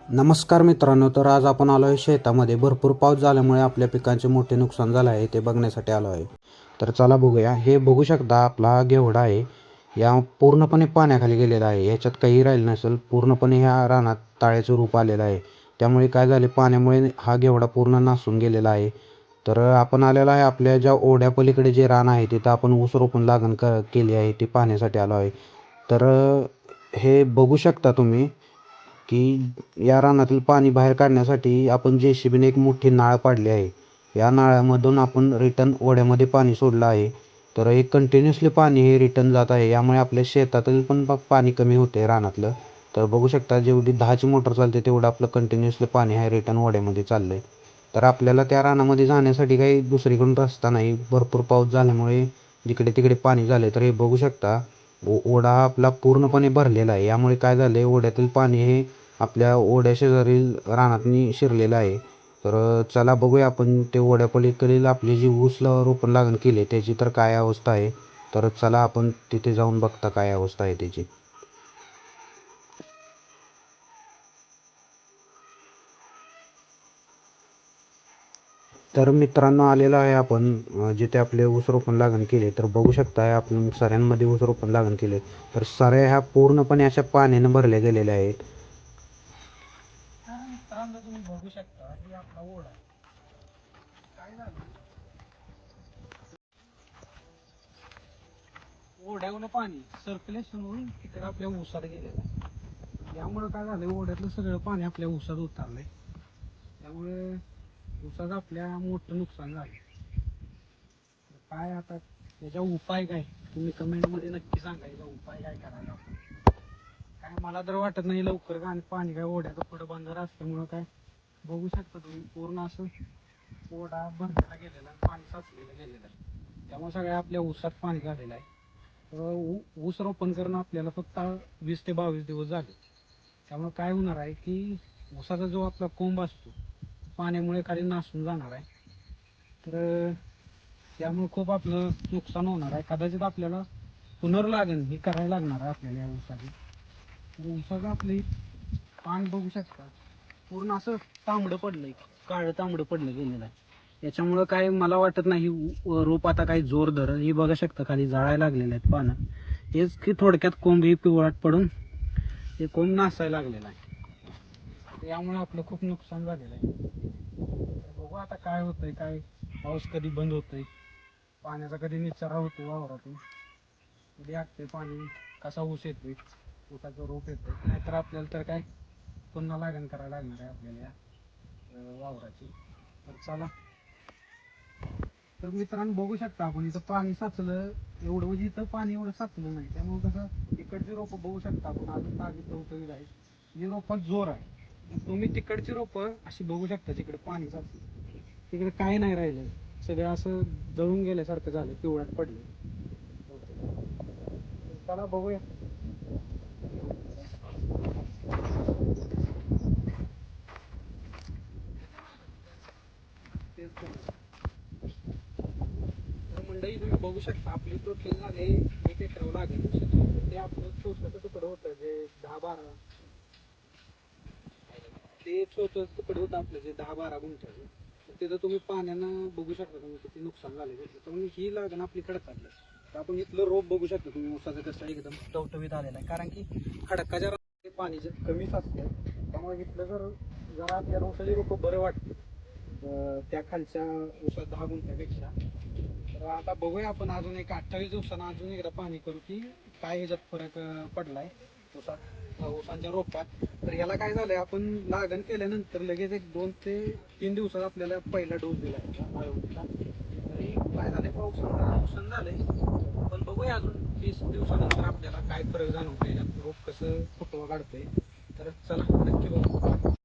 नमस्कार मित्रांनो, तर आज आपण आलो आहे शेतामध्ये. भरपूर पाऊस झाल्यामुळे आपल्या पिकांचे मोठे नुकसान झालं आहे, ते बघण्यासाठी आलो आहे. तर चला बघूया. हे बघू शकता, आपला हा घेवडा आहे, या पूर्णपणे पाण्याखाली गेलेला आहे. ह्याच्यात काही राहिलं नसेल, पूर्णपणे ह्या रानात तळ्याचं रूप आलेलं आहे. त्यामुळे काय झाले, पाण्यामुळे हा घेवडा पूर्ण नासून गेलेला आहे. तर आपण आलेलो आहे आपल्या ज्या ओढ्यापलीकडे जे रान आहे, तिथं आपण ऊस रोपण लागण केली आहे, ती पाहण्यासाठी आलो आहे. तर हे बघू शकता तुम्ही की या रानातील पाणी बाहेर काढण्यासाठी आपण JCBने एक मोठी नाळ पाडली आहे. या नाळ्यामधून आपण रिटर्न ओढ्यामध्ये पाणी सोडलं आहे. तर हे कंटिन्युअसली पाणी हे रिटर्न जात आहे. यामुळे आपल्या शेतातील पण पाणी कमी होते रानातलं. तर बघू शकता, जेवढी 10ची मोटर चालते तेवढं आपलं कंटिन्युअसली पाणी आहे रिटर्न ओढ्यामध्ये चाललं आहे. तर आपल्याला त्या रानामध्ये जाण्यासाठी काही दुसरीकडून रस्ता नाही. भरपूर पाऊस झाल्यामुळे जिकडे तिकडे पाणी झाले. तर हे बघू शकता, ओढा हा आपला पूर्णपणे भरलेला आहे. यामुळे काय झालं, ओढ्यातील पाणी हे आपल्या ओढ्याशेजारील रानातनी शिरलेलं आहे. तर चला बघूया आपण ते ओढ्यापलीकडील आपली जी ऊस रोपण लागण केली त्याची तर काय अवस्था आहे. तर चला आपण तिथे जाऊन बघता काय अवस्था आहे त्याची. तर मित्रांनो, आलेलो आहे आपण जिथे आपले ऊस रोपण लागण केले. तर बघू शकता, आपण सऱ्यांमध्ये ऊस रोपण लागण केले. तर सऱ्या ह्या पूर्णपणे अशा पाण्याने भरल्या गेलेल्या आहेत. मित्रांनो, तुम्ही बघू शकता ही आपला ओढा आहे. काय झालं, ओढ्यावरून पाणी सर्क्युलेशन होऊन तिकडे आपल्या ऊसात गेलेलं आहे. यामुळे काय झालं, ओढ्यातलं सगळं पाणी आपल्या ऊसात उतरलंय. त्यामुळे ऊसाचं आपल्या मोठं नुकसान झालं. तर काय आता याचा उपाय काय, तुम्ही कमेंट मध्ये नक्की सांगा. याचा उपाय काय करायला आपण. काय मला तर वाटत नाही लवकर का, आणि पाणी काय ओढ्याचं पुढं बंदर असल्यामुळं काय बघू शकता तुम्ही, पूर्ण असं ओढा भरलेला गेलेला, पाणी साचलेलं गेलेलं आहे. त्यामुळे सगळ्या आपल्या ऊसात पाणी झालेलं आहे. तर ऊस रोपण करणं आपल्याला फक्त 20 ते 22 दिवस झाले. त्यामुळे काय होणार आहे की ऊसाचा जो आपला कोंब असतो पाण्यामुळे खाली नासून जाणार आहे. तर त्यामुळे खूप आपलं नुकसान होणार आहे. कदाचित आपल्याला पुनर्लागण ही करायला लागणार आहे आपल्याला या ऊसाची. तर ऊसाचं आपली पान बघू शकता, पूर्ण असं तांबडं पडलंय, काळं तांबडं पडलं गेलेलं आहे. याच्यामुळं काय मला वाटत नाही रोप आता काही जोर धरल. ही बघू शकता खाली जाळायला लागलेले आहेत पानं. हेच की थोडक्यात कोंब ही पिवळाट पडून हे कोंब नासायला लागलेलं आहे. यामुळे आपलं खूप नुकसान झालेलं आहे. तर बघू आता काय होतंय, काय पाऊस कधी बंद होतोय, पाण्याचा कधी निचारा होतोय वावरातून, कधी आटतंय पाणी, कसा ऊस येतोय, ऊसाचा रोप येतोय. नाहीतर आपल्याला तर काय पुन्हा लागण करायला लागणार आहे आपल्याला या वावराची. तर चला, तर मित्रांनो बघू शकता आपण इथं पाणी साचलं एवढं, म्हणजे इथं पाणी एवढं साचलं नाही. त्यामुळे कसं इकडची रोपं बघू शकता आपण, अजून ताजी चौथवी आहे, जी रोपात जोर आहे. तुम्ही तिकडची रोपं अशी बघू शकता, तिकडे पाणी साचलं, तिकडे काय नाही राहिलं, सगळं असं जळून गेल्यासारखं झालं, पिवळ्यात पडलं. चला बघूया. तेच तर. तर मंडळी तुम्ही बघू शकता, आपली टोटल झाले 1 एकर लागेल. ते आपलं छोटं तुकडं होतं जे 10-12, ते छोटं तुकडं होतं आपलं जे 10-12 गुंठ्याचं. तिथं तुम्ही पाण्यानं बघू शकता तुम्ही किती नुकसान झाले. त्यामुळे ही लागण आपली खडकातलं. तर आपण इथलं रोप बघू शकता तुम्ही, ऊसाचं कसं एकदम टवटवीत आलेलं आहे. कारण की खडकाच्या रानात पाणी जे कमी साचते, त्यामुळे इथलं जरा आपल्याला ऊसाची रोपं बरं वाटतं त्या खालच्या ऊसात 10 गुंठ्यापेक्षा. तर आता बघूया आपण अजून एक 28 दिवसांना अजून एकदा पाणी करू की काय ह्याच्यात फरक पडलाय ऊसांच्या रोपात. तर याला काय झालंय, आपण लागण केल्यानंतर लगेच एक 2 ते 3 दिवसात आपल्याला पहिला डोस दिला आळवणीचा. तरी काय झालंय, पावसामुळे नुकसान झालंय. पण बघूया अजून 20 दिवसानंतर आपल्याला काय फरक जाणवतोय, रोप कसं फुटवा काढतोय. तर चला नक्की बघू.